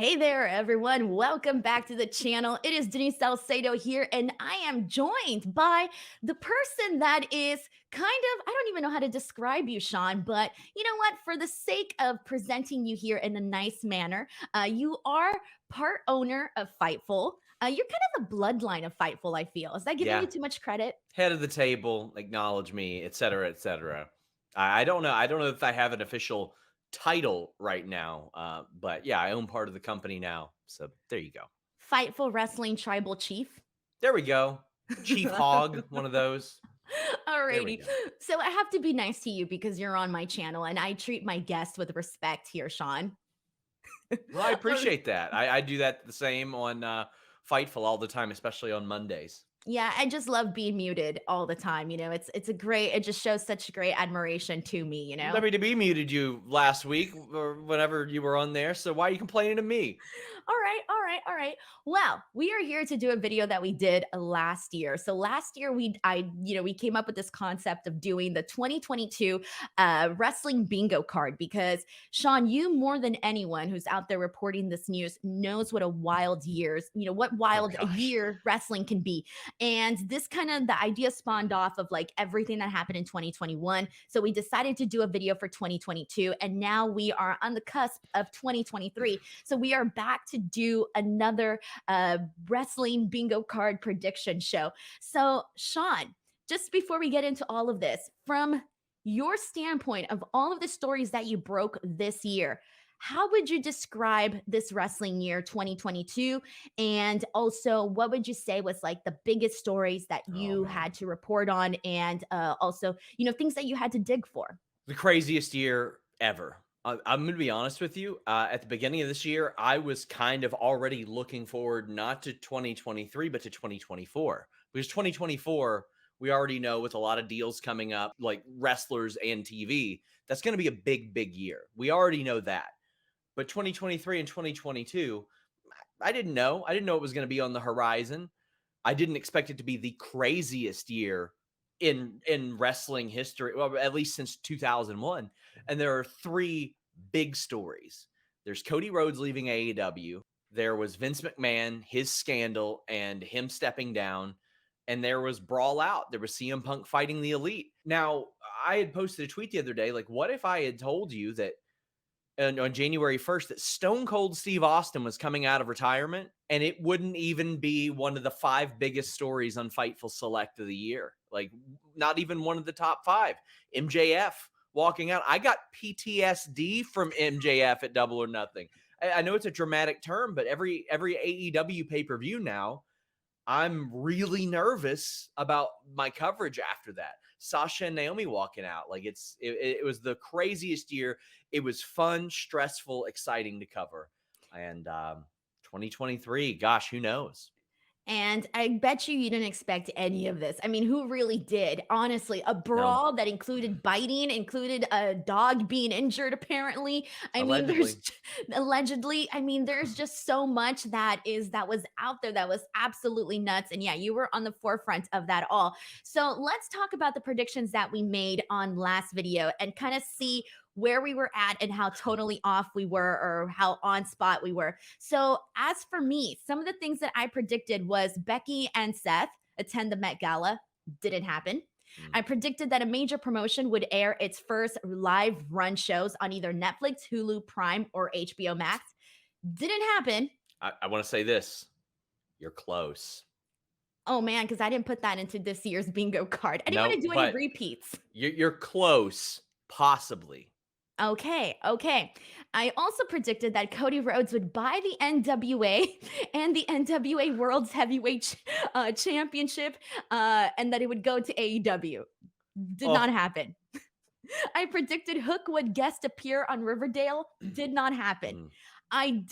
Hey there, everyone. Welcome back to the channel. It is Denise Salcedo here, and I am joined by the person that is I don't even know how to describe you, Sean, but you know what? For the sake of presenting you here in a nice manner, you are part owner of Fightful. You're kind of the bloodline of Fightful, I feel. Is that giving Yeah, you too much credit? head of the table, acknowledge me, et cetera, et cetera. I don't know. I don't know if I have an official title right now, but yeah, I own part of the company now. So there you go. Fightful Wrestling Tribal Chief. There we go. Chief Hog, one of those. There we Alrighty. go. So I have to be nice to you because you're on my channel and I treat my guests with respect here, Sean. Well, I All appreciate that. I do that the same on Fightful all the time, especially on Mondays. Yeah, I just love being muted all the time. It just shows such great admiration to me, you know? WWE muted you last week or whenever you were on there. So why are you complaining to me? All right, all right, all right. Well, we are here to do a video that we did last year. So last year we came up with this concept of doing the 2022 wrestling bingo card because Sean, you more than anyone who's out there reporting this news knows what a wild what Oh wild gosh. year wrestling can be. And this kind of the idea spawned off of like everything that happened in 2021. So we decided to do a video for 2022 and now we are on the cusp of 2023. So we are back to do another wrestling bingo card prediction show. So, Sean, just before we get into all of this, from your standpoint of all of the stories that you broke this year, how would you describe this wrestling year 2022? And also, what would you say was like the biggest stories that Oh you man. had to report on? And also, things that you had to dig for? The craziest year ever. I'm going to be honest with you. At the beginning of this year, I was kind of already looking forward not to 2023, but to 2024. Because 2024, we already know with a lot of deals coming up, like wrestlers and TV, that's going to be a big, big year. We already know that. But 2023 and 2022, I didn't know. I didn't know it was going to be on the horizon. I didn't expect it to be the craziest year in wrestling history, well, at least since 2001. And there are three big stories. There's Cody Rhodes leaving AEW. There was Vince McMahon, his scandal, and him stepping down. And there was Brawl Out. There was CM Punk fighting the Elite. Now, I had posted a tweet the other day, like, what if I had told you that on January 1st that Stone Cold Steve Austin was coming out of retirement, and it wouldn't even be one of the five biggest stories on Fightful Select of the year. Like, not even one of the top five. MJF walking out. I got PTSD from MJF at Double or Nothing. I know it's a dramatic term, but every AEW pay-per-view now, I'm really nervous about my coverage after that. Sasha and Naomi walking out. Like it was the craziest year. It was fun, stressful, exciting to cover. And 2023, gosh, who knows? And I bet you didn't expect any of this. I mean, who really did? Honestly, a No, brawl that included biting, included a dog being injured, apparently. I mean, there's allegedly. allegedly, I mean, there's just so much that was out there that was absolutely nuts. And yeah, you were on the forefront of that all. So let's talk about the predictions that we made on last video and kind of see where we were at and how totally off we were or how on spot we were. So, as for me, some of the things that I predicted was Becky and Seth attend the Met Gala. Didn't happen. Mm. I predicted that a major promotion would air its first live run shows on either Netflix, Hulu, Prime, or HBO Max. Didn't happen. I want to say this. You're close. Oh man, because I didn't put that into this year's bingo card. I didn't want No, to do any but repeats. you're close, possibly. Okay, okay. I also predicted that Cody Rhodes would buy the NWA and the NWA World's Heavyweight Championship, and that it would go to AEW. Did not Oh, happen. I predicted Hook would guest appear on Riverdale. Did not happen. mm. I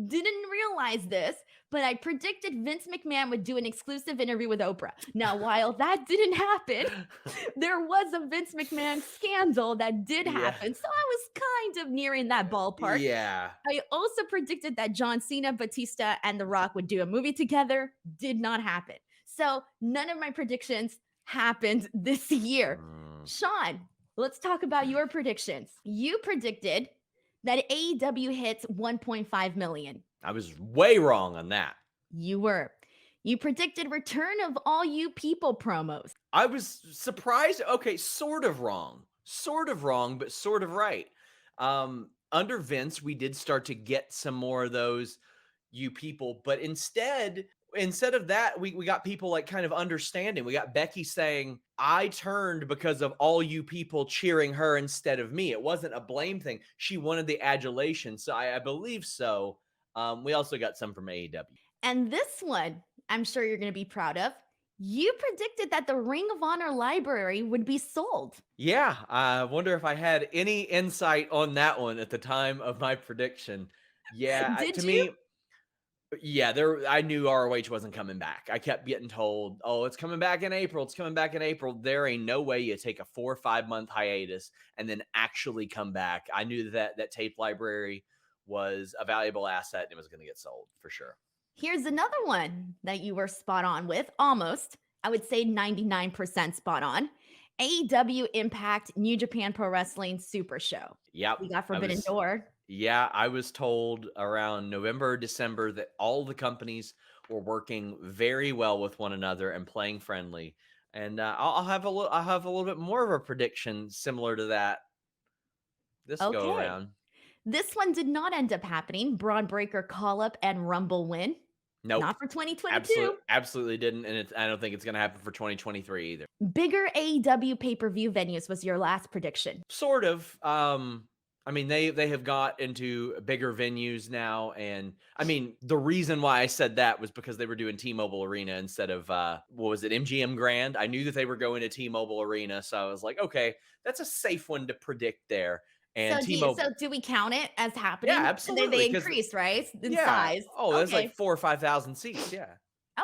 didn't realize this, but I predicted Vince McMahon would do an exclusive interview with Oprah. Now, while that didn't happen, there was a Vince McMahon scandal that did Yeah. happen. So I was kind of nearing that ballpark. Yeah. I also predicted that John Cena, Batista, and The Rock would do a movie together. Did not happen. So none of my predictions happened this year. Mm. Sean, let's talk about your predictions. You predicted that AEW hits 1.5 million. I was way wrong on that. You were. You predicted return of all you people promos. I was surprised. Okay, sort of wrong. Sort of wrong, but sort of right. Under Vince, we did start to get some more of those you people, but instead of that, we got people like kind of understanding. We got Becky saying, I turned because of all you people cheering her instead of me. It wasn't a blame thing. She wanted the adulation. So I believe so. We also got some from AEW. And this one, I'm sure you're going to be proud of. You predicted that the Ring of Honor library would be sold. Yeah, I wonder if I had any insight on that one at the time of my prediction. Yeah, Did to you? me, yeah, I knew ROH wasn't coming back. I kept getting told, "Oh, it's coming back in April. It's coming back in April." There ain't no way you take a 4 or 5 month hiatus and then actually come back. I knew that tape library was a valuable asset and it was going to get sold for sure. Here's another one that you were spot on with, almost. I would say 99% spot on. AEW Impact New Japan Pro Wrestling Super Show. Yep. We got Forbidden Door. Yeah, I was told around November, December that all the companies were working very well with one another and playing friendly. And I'll have a little bit more of a prediction similar to that this go Okay. around. This one did not end up happening. Braun Breaker call up and Rumble win. Nope, Not for 2022. absolutely didn't, and I don't think it's going to happen for 2023 either. Bigger AEW pay-per-view venues was your last prediction. Sort of. I mean, they have got into bigger venues now, and I mean, the reason why I said that was because they were doing T-Mobile Arena instead of what was it, MGM Grand. I knew that they were going to T-Mobile Arena, so I was like, okay, that's a safe one to predict there. And T-Mobile, So do we count it as happening? yeah, And absolutely, they 'cause increased, right? In yeah, size. oh, that's like Okay. 4 or 5,000 seats, yeah.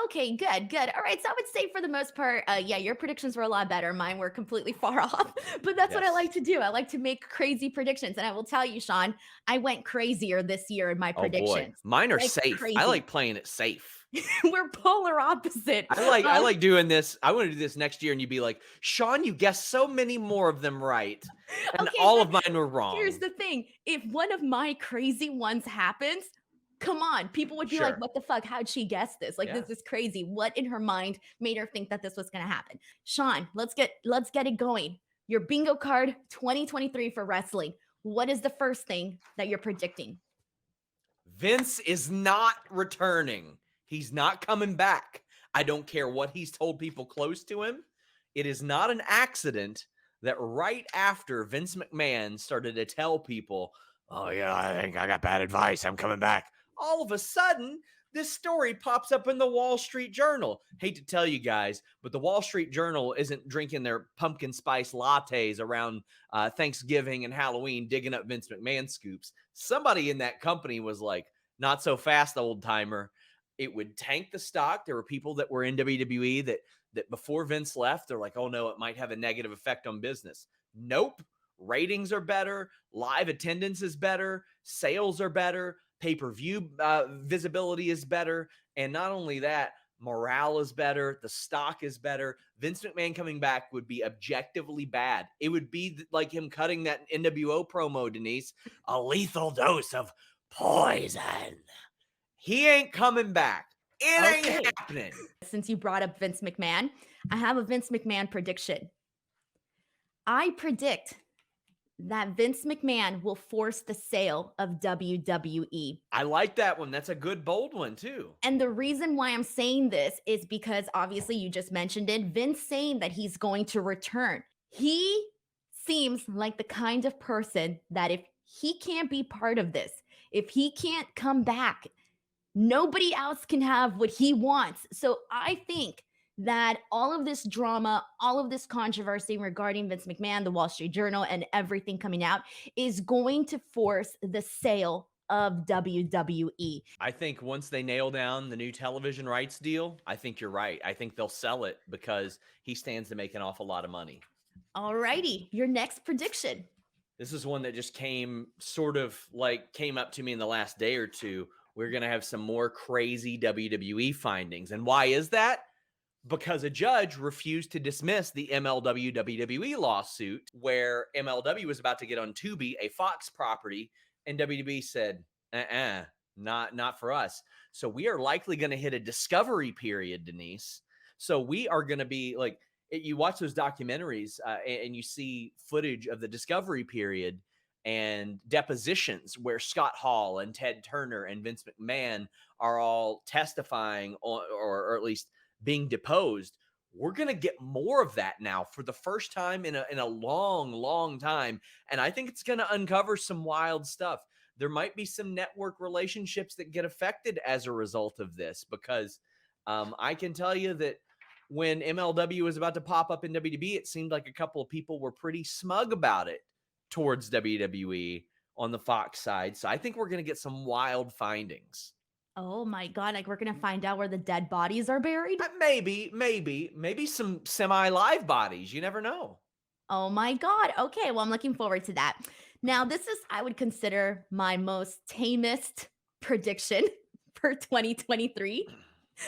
Okay, good. All right, so I would say for the most part, yeah, your predictions were a lot better. Mine were completely far off, but that's what I Yes. like to do. I like to make crazy predictions, and I will tell you, Sean, I went crazier this year in my Oh boy, predictions. mine are Like safe. I crazy. like playing it safe. We're polar opposite. I like doing this. I want to do this next year, and you'd be like, Sean, you guessed so many more of them right, and Okay, all but of mine were here's wrong. the thing. If one of my crazy ones happens, come on, people would be like, Sure. "What the fuck? How'd she guess this? Like, Yeah. this is crazy. What in her mind made her think that this was gonna happen?" Sean, let's get it going. Your bingo card 2023 for wrestling. What is the first thing that you're predicting? Vince is not returning. He's not coming back. I don't care what he's told people close to him. It is not an accident that right after Vince McMahon started to tell people, oh, yeah, I think I got bad advice. I'm coming back. All of a sudden, this story pops up in the Wall Street Journal. Hate to tell you guys, but the Wall Street Journal isn't drinking their pumpkin spice lattes around Thanksgiving and Halloween, digging up Vince McMahon scoops. Somebody in that company was like, not so fast, old timer. It would tank the stock. There were people that were in WWE that before Vince left, they're like, oh no, it might have a negative effect on business. Nope. Ratings are better. Live attendance is better. Sales are better. Pay-per-view visibility is better. And not only that, morale is better. The stock is better. Vince McMahon coming back would be objectively bad. It would be like him cutting that NWO promo, Denise, a lethal dose of poison. He ain't coming back. It ain't Okay. happening. Since you brought up Vince McMahon, I have a Vince McMahon prediction. I predict that Vince McMahon will force the sale of WWE. I like that one. That's a good, bold one, too. And the reason why I'm saying this is because obviously you just mentioned it. Vince saying that he's going to return. He seems like the kind of person that if he can't be part of this, if he can't come back, nobody else can have what he wants. So I think that all of this drama, all of this controversy regarding Vince McMahon, the Wall Street Journal, and everything coming out is going to force the sale of WWE. I think once they nail down the new television rights deal, I think you're right. I think they'll sell it because he stands to make an awful lot of money. All righty, your next prediction. This is one that just came up to me in the last day or two. We're going to have some more crazy WWE findings. And why is that? Because a judge refused to dismiss the MLW WWE lawsuit where MLW was about to get on Tubi, a Fox property, And WWE said, not for us. So we are likely going to hit a discovery period, Denise. So we are going to be like, you watch those documentaries and you see footage of the discovery period and depositions where Scott Hall and Ted Turner and Vince McMahon are all testifying or at least being deposed. We're going to get more of that now for the first time in a long, long time. And I think it's going to uncover some wild stuff. There might be some network relationships that get affected as a result of this, because I can tell you that when MLW was about to pop up in WWE, it seemed like a couple of people were pretty smug about it towards WWE on the Fox side. So I think we're going to get some wild findings. Oh my God, like we're gonna find out where the dead bodies are buried? Maybe some semi-live bodies. You never know. Oh my God. Okay, well, I'm looking forward to that. Now, this is, I would consider, my most tamest prediction for 2023.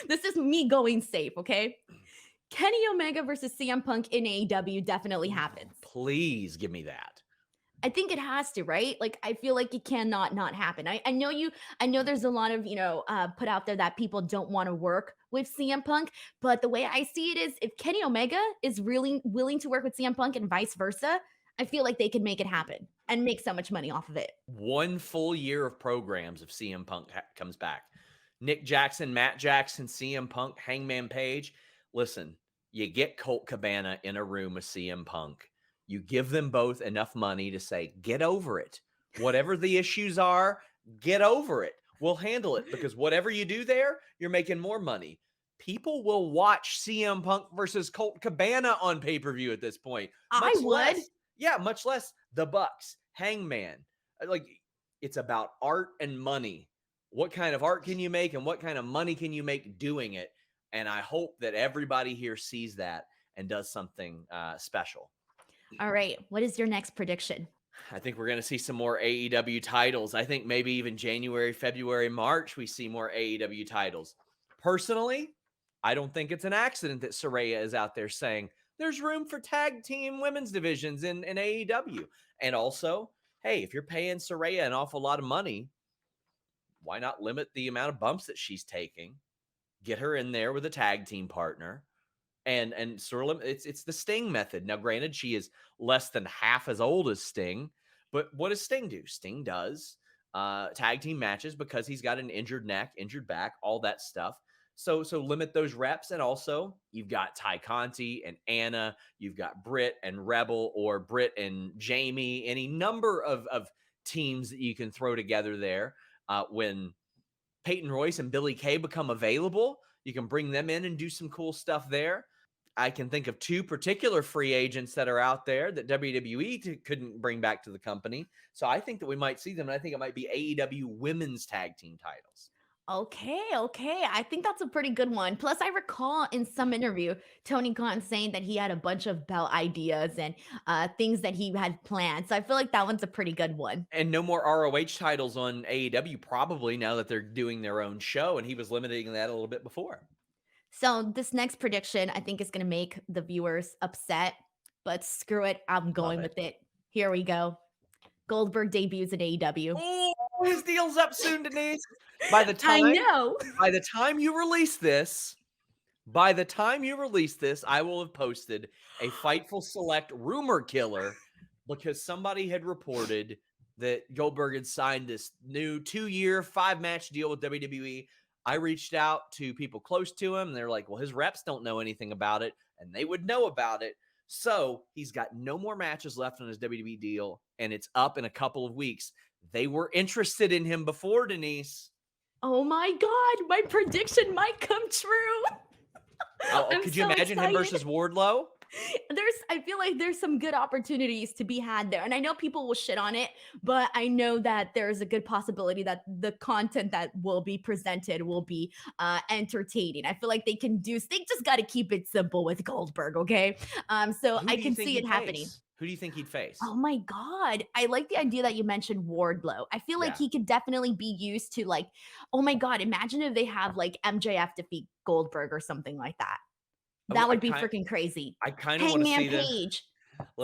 This is me going safe, okay? Kenny Omega versus CM Punk in AEW definitely happens. Please give me that. I think it has to, right? Like, I feel like it cannot not happen. I know there's a lot of, put out there that people don't want to work with CM Punk, but the way I see it is if Kenny Omega is really willing to work with CM Punk and vice versa, I feel like they could make it happen and make so much money off of it. One full year of programs if CM Punk comes back. Nick Jackson, Matt Jackson, CM Punk, Hangman Page. Listen, you get Colt Cabana in a room with CM Punk. You give them both enough money to say, get over it. Whatever the issues are, get over it. We'll handle it, because whatever you do there, you're making more money. People will watch CM Punk versus Colt Cabana on pay-per-view at this point. I would. Much less the Bucks, Hangman. Like, it's about art and money. What kind of art can you make and what kind of money can you make doing it? And I hope that everybody here sees that and does something special. All right. What is your next prediction? I think we're going to see some more AEW titles. I think maybe even January, February, March, we see more AEW titles. Personally, I don't think it's an accident that Saraya is out there saying there's room for tag team women's divisions in AEW. And also, hey, if you're paying Saraya an awful lot of money, why not limit the amount of bumps that she's taking? Get her in there with a tag team partner. And sort of, it's the Sting method. Now, granted, she is less than half as old as Sting, but what does Sting do? Sting does tag team matches because he's got an injured neck, injured back, all that stuff. So limit those reps. And also, you've got Ty Conti and Anna, you've got Britt and Rebel, or Britt and Jamie, any number of teams that you can throw together there. When Peyton Royce and Billie Kay become available, you can bring them in and do some cool stuff there. I can think of two particular free agents that are out there that WWE couldn't bring back to the company. So I think that we might see them, and I think it might be AEW women's tag team titles. Okay. I think that's a pretty good one. Plus, I recall in some interview, Tony Khan saying that he had a bunch of belt ideas and things that he had planned. So I feel like that one's a pretty good one. And no more ROH titles on AEW, probably, now that they're doing their own show, and he was limiting that a little bit before. So this next prediction, I think, is going to make the viewers upset, but screw it. I'm going with it. Here we go. Goldberg debuts at AEW. Oh, his deal's up soon, Denise. By the time you release this, I will have posted a Fightful Select rumor killer, because somebody had reported that Goldberg had signed this new 2-year, 5-match deal with WWE. I reached out to people close to him, and they're like, well, his reps don't know anything about it, and they would know about it. So he's got no more matches left on his WWE deal, and it's up in a couple of weeks. They were interested in him before, Denise. Oh my God, my prediction might come true. Could you imagine him versus Wardlow? I feel like there's some good opportunities to be had there. And I know people will shit on it, but I know that there's a good possibility that the content that will be presented will be entertaining. I feel like they just got to keep it simple with Goldberg, okay? So I can see it happening. Who do you think he'd face? Oh my God. I like the idea that you mentioned Wardlow. I feel like he could definitely be used to, like, oh my God, imagine if they have like MJF defeat Goldberg or something like that. That would be freaking crazy. I kind of want to see Hangman Page,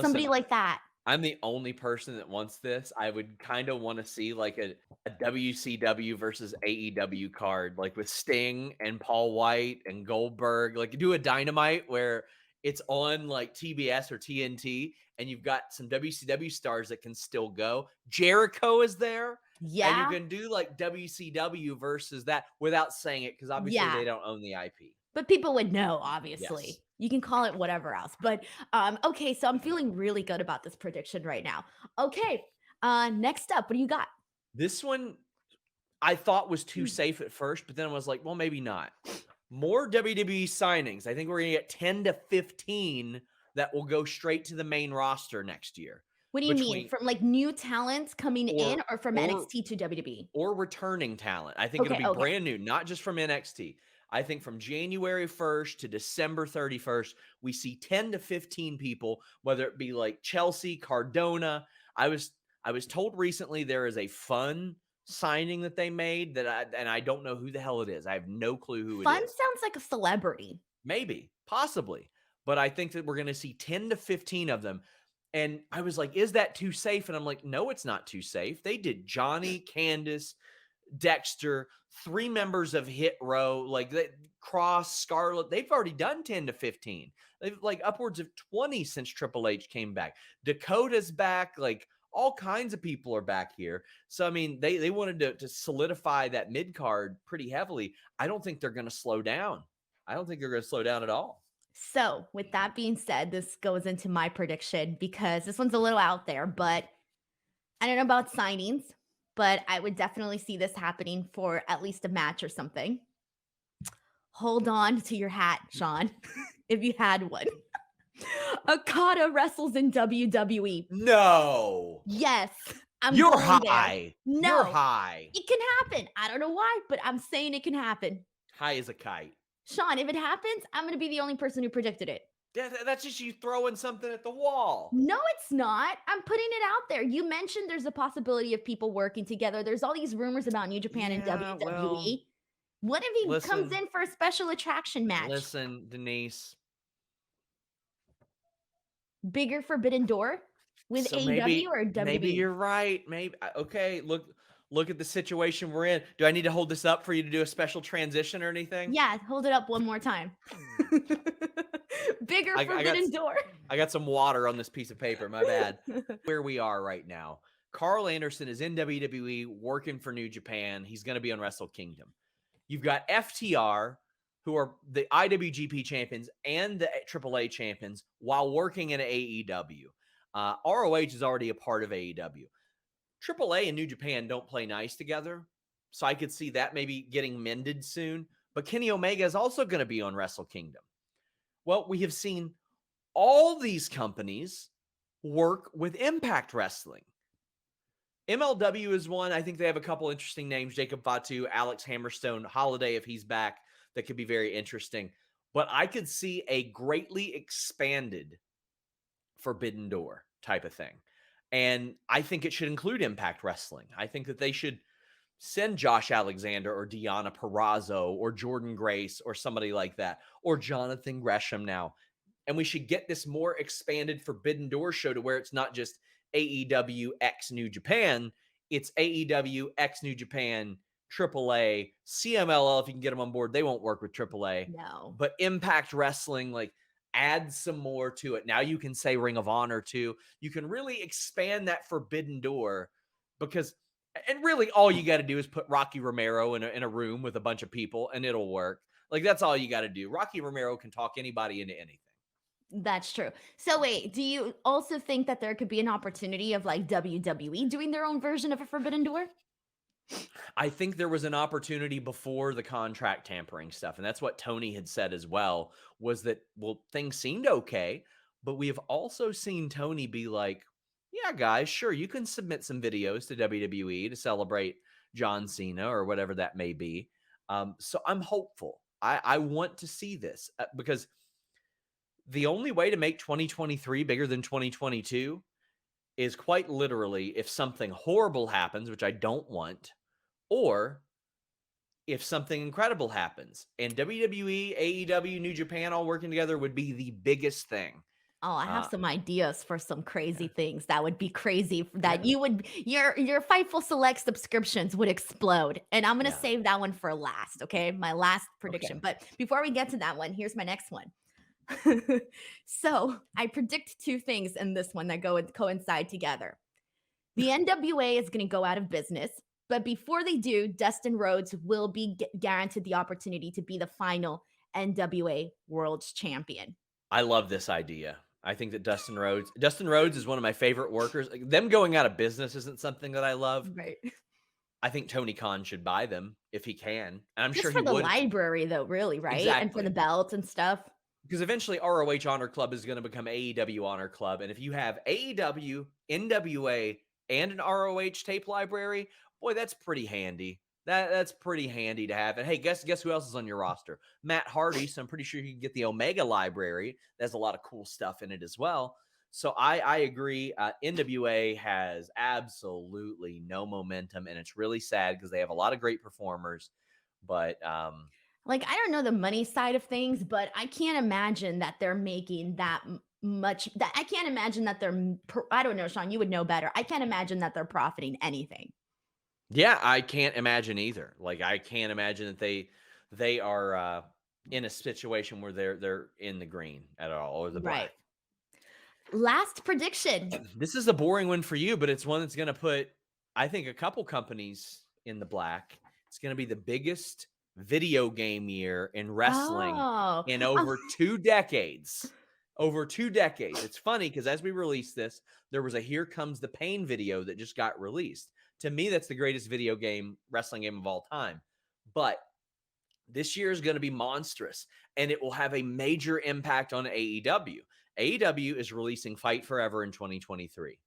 somebody like that. I'm the only person that wants this. I would kind of want to see like a WCW versus AEW card, like with Sting and Paul White and Goldberg. Like do a Dynamite where it's on like TBS or TNT, and you've got some WCW stars that can still go. Jericho is there, and you Yeah. can do like WCW versus that without saying it because obviously Yeah. they don't own the IP. But people would know, Yes. obviously. You can call it whatever else. But okay, so I'm feeling really good about this prediction right now. Okay. Next up, what do you got? This one I thought was too Hmm. safe at first, but then I was like, well, maybe not. More WWE signings. I think we're going to get 10 to 15 that will go straight to the main roster next year What do you mean? between From like new talents coming in or or from or NXT to WWE? or returning talent. I think it'll Okay, be okay. brand new, not just from NXT. I think from January 1st to December 31st, we see 10 to 15 people, whether it be like Chelsea, Cardona. I was I was told recently there is a fun signing that they made and I don't know who the hell it is. I have no clue who it Fun is. sounds like a celebrity. Maybe, possibly. But I think that we're going to see 10 to 15 of them. And I was like, is that too safe? And I'm like, no, it's not too safe. They did Johnny, Candace, Dexter, 3 members of Hit Row, like Cross, Scarlett. They've already done 10 to 15. They've like upwards of 20 since Triple H came back. Dakota's back. Like all kinds of people are back here. So, I mean, they wanted to solidify that mid card pretty heavily. I don't think they're going to slow down. I don't think they're going to slow down at all. So, with that being said, this goes into my prediction because this one's a little out there, but I don't know about signings, but I would definitely see this happening for at least a match or something. Hold on to your hat, Sean, if you had one. Okada wrestles in WWE. No. Yes, I'm You're going there. high. You're No, high. it can happen. I don't know why, but I'm saying it can happen. High as a kite. Sean, if it happens, I'm going to be the only person who predicted it. That's just you throwing something at the wall. No, it's not. I'm putting it out there. You mentioned there's a possibility of people working together. There's all these rumors about New Japan and Yeah, well, WWE. What if he comes listen, in for a special attraction match? listen, Denise. Bigger Forbidden Door with So AEW maybe or maybe WWE? you're right. Maybe okay, look at the situation we're in. Do I need to hold this up for you to do a special transition or anything? Yeah, hold it up one more time. Bigger I got Forbidden Door. I got some water on this piece of paper. My bad. Where we are right now. Carl Anderson is in WWE working for New Japan. He's going to be on Wrestle Kingdom. You've got FTR, who are the IWGP champions and the AAA champions while working in AEW. ROH is already a part of AEW. AAA and New Japan don't play nice together, so I could see that maybe getting mended soon. But Kenny Omega is also going to be on Wrestle Kingdom. Well, we have seen all these companies work with Impact Wrestling. MLW is one. I think they have a couple interesting names. Jacob Fatu, Alex Hammerstone, Holiday, if he's back, that could be very interesting. But I could see a greatly expanded Forbidden Door type of thing. And I think it should include Impact Wrestling. I think that they should send Josh Alexander or Deanna Purrazzo or Jordan Grace or somebody like that, or Jonathan Gresham now. And we should get this more expanded Forbidden Door show to where it's not just AEW X New Japan, it's AEW X New Japan, AAA, CMLL. If you can get them on board, they won't work with AAA. No. But Impact Wrestling, like, add some more to it. Now you can say Ring of Honor too. You can really expand that Forbidden Door because, and really all you got to do is put Rocky Romero in a room with a bunch of people and it'll work. Like, that's all you got to do. Rocky Romero can talk anybody into anything. That's true. So wait, do you also think that there could be an opportunity of like WWE doing their own version of a Forbidden Door? I think there was an opportunity before the contract tampering stuff. And that's what Tony had said as well, was that, well, things seemed okay. But we have also seen Tony be like, yeah, guys, sure, you can submit some videos to WWE to celebrate John Cena or whatever that may be. So I'm hopeful. I want to see this because the only way to make 2023 bigger than 2022 is quite literally if something horrible happens, which I don't want, or if something incredible happens. And WWE, AEW, New Japan all working together would be the biggest thing. Oh, I have Uh, some ideas for some yeah, crazy things that would be crazy that yeah, you would your Fightful Select subscriptions would explode. And I'm gonna yeah. save that one for last, okay? My last prediction. Okay. But before we get to that one, here's my next one. So I predict two things in this one that go and coincide together. The NWA is going to go out of business, but before they do, Dustin Rhodes will be guaranteed the opportunity to be the final NWA World Champion. I love this idea. I think that Dustin Rhodes is one of my favorite workers. Like, them going out of business isn't something that I love. Right. I think Tony Khan should buy them if he can, and I'm Just sure for he the would. library, though, really, right? And for the Exactly. belts and stuff. Because eventually ROH Honor Club is going to become AEW Honor Club. And if you have AEW, NWA, and an ROH tape library, boy, that's pretty handy. That's pretty handy to have. And hey, guess who else is on your roster? Matt Hardy. So I'm pretty sure you can get the Omega library. There's a lot of cool stuff in it as well. So I agree. NWA has absolutely no momentum, and it's really sad because they have a lot of great performers. But Like, I don't know the money side of things, but I can't imagine that they're making that much. That I can't imagine that they're. I don't know, Sean. You would know better. I can't imagine that they're profiting anything. yeah, I can't imagine either. Like, I can't imagine that they are in a situation where they're in the green at all or the Right. black. Last prediction. This is a boring one for you, but it's one that's going to put, I think, a couple companies in the black. It's going to be the biggest video game year in wrestling Oh, in over 2 decades. Over 2 decades. It's funny because as we released this, there was a Here Comes the Pain video that just got released. To me, that's the greatest video game, wrestling game of all time. But this year is going to be monstrous, and it will have a major impact on AEW. AEW is releasing Fight Forever in 2023.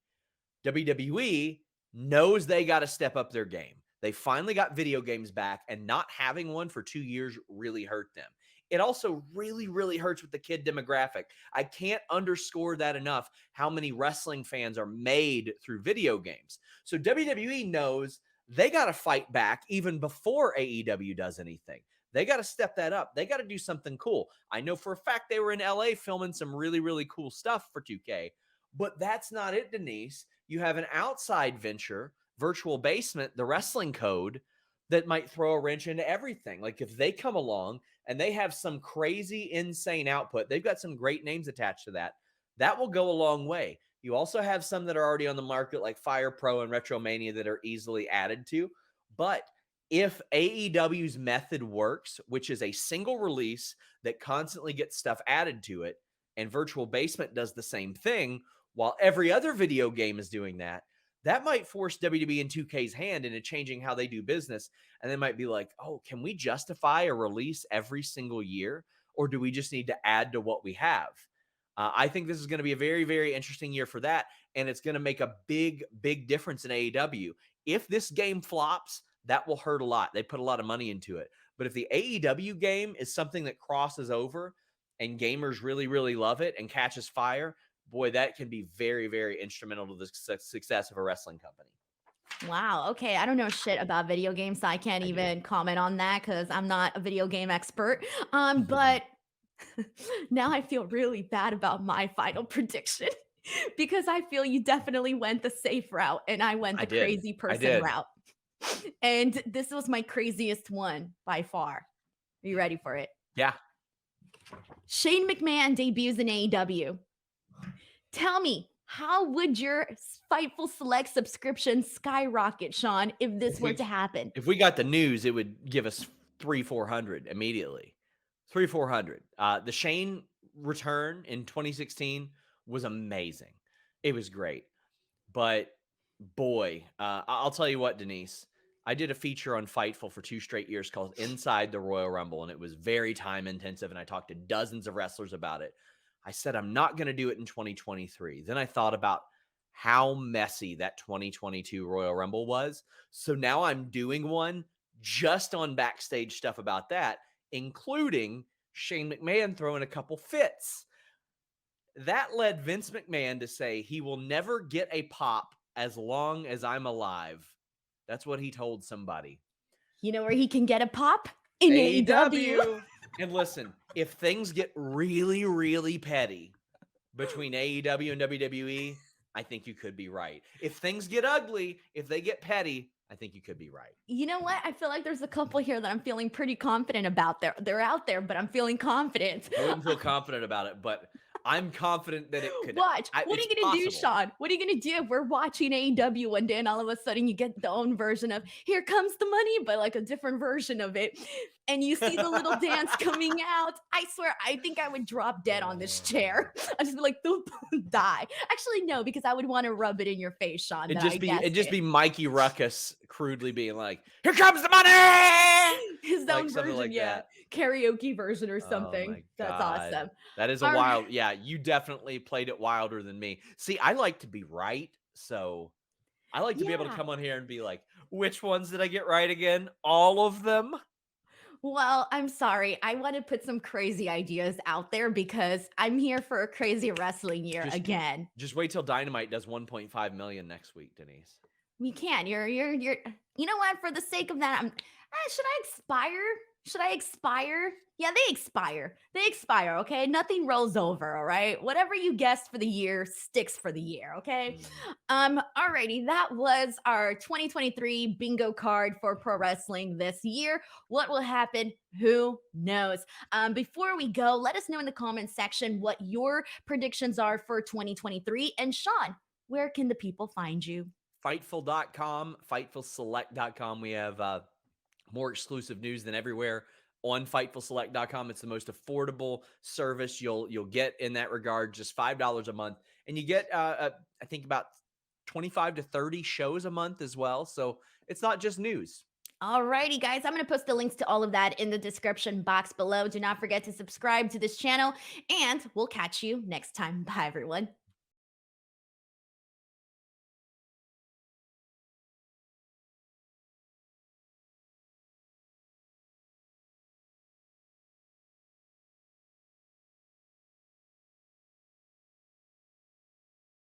WWE knows they got to step up their game. They finally got video games back, and not having one for 2 years really hurt them. It also really, really hurts with the kid demographic. I can't underscore that enough, how many wrestling fans are made through video games. So WWE knows they got to fight back even before AEW does anything. They got to step that up. They got to do something cool. I know for a fact they were in LA filming some really, really cool stuff for 2K, but that's not it, Denise. You have an outside venture, Virtual Basement, the wrestling code, that might throw a wrench into everything. Like, if they come along and they have some crazy, insane output, they've got some great names attached to that. That will go a long way. You also have some that are already on the market, like Fire Pro and Retromania, that are easily added to. But if AEW's method works, which is a single release that constantly gets stuff added to it, and Virtual Basement does the same thing, while every other video game is doing that, that might force WWE and 2K's hand into changing how they do business. And they might be like, oh, can we justify a release every single year? Or do we just need to add to what we have? I think this is going to be a very, very interesting year for that. And it's going to make a big, big difference in AEW. If this game flops, that will hurt a lot. They put a lot of money into it. But if the AEW game is something that crosses over and gamers really, really love it and catches fire, boy, that can be very, very instrumental to the success of a wrestling company. wow. Okay. I don't know shit about video games, so I can't I do. even comment on that because I'm not a video game expert. But now I feel really bad about my final prediction because I feel you definitely went the safe route and I went I the did. crazy I person did. route. And this was my craziest one by far. Are you ready for it? Yeah. Shane McMahon debuts in AEW. Tell me, how would your Fightful Select subscription skyrocket, Sean, if this If were we to happen? if we got the news, it would give us 300-400 immediately. 300-400. The Shane return in 2016 was amazing. It was great. But boy, I'll tell you what, Denise. I did a feature on Fightful for 2 straight years called Inside the Royal Rumble, and it was very time intensive, and I talked to dozens of wrestlers about it. I said, I'm not going to do it in 2023. Then I thought about how messy that 2022 Royal Rumble was. So now I'm doing one just on backstage stuff about that, including Shane McMahon throwing a couple fits. That led Vince McMahon to say he will never get a pop as long as I'm alive. That's what he told somebody. You know where he can get a pop? In AEW. AEW. And listen, if things get really, really petty, between AEW and WWE, I think you could be right. If things get ugly, if they get petty, I think you could be right. You know what? I feel like there's a couple here that I'm feeling pretty confident about. They're out there, but I'm feeling confident. I wouldn't feel confident about it, but I'm confident that it could. Watch. What are It's you gonna do, possible. Sean? What are you gonna do if we're watching AEW one day and all of a sudden you get the own version of "Here Comes the Money," but like a different version of it, and you see the little dance coming out? I swear, I think I would drop dead on this chair. I'd just be like, "Boop," die. Actually, no, because I would want to rub it in your face, Sean, that I guessed It'd just it. be Mikey Ruckus crudely being like, "Here comes the money!" His Like own something version, like yeah, that. karaoke version or Oh something. my That's god. awesome. That is a All right. wild. Yeah, you definitely played it wilder than me. See, I like to be right, so I like to be able to Yeah. come on here and be like, "Which ones did I get right again? All of them?" Well, I'm sorry. I want to put some crazy ideas out there because I'm here for a crazy wrestling year Just again. just wait till Dynamite does 1.5 million next week, Denise. We can. You're you know what? For the sake of that, should I expire? Should I expire? Yeah, they expire. They expire, okay? Nothing rolls over, all right? Whatever you guessed for the year sticks for the year, okay? Mm. Alrighty, that was our 2023 bingo card for pro wrestling this year. What will happen? Who knows? Before we go, let us know in the comments section what your predictions are for 2023. And Sean, where can the people find you? Fightful.com, FightfulSelect.com. We have more exclusive news than everywhere on FightfulSelect.com. It's the most affordable service you'll get in that regard. Just $5 a month, and you get I think about 25 to 30 shows a month as well. So it's not just news. Alrighty, guys, I'm going to post the links to all of that in the description box below. Do not forget to subscribe to this channel, and we'll catch you next time. Bye, everyone.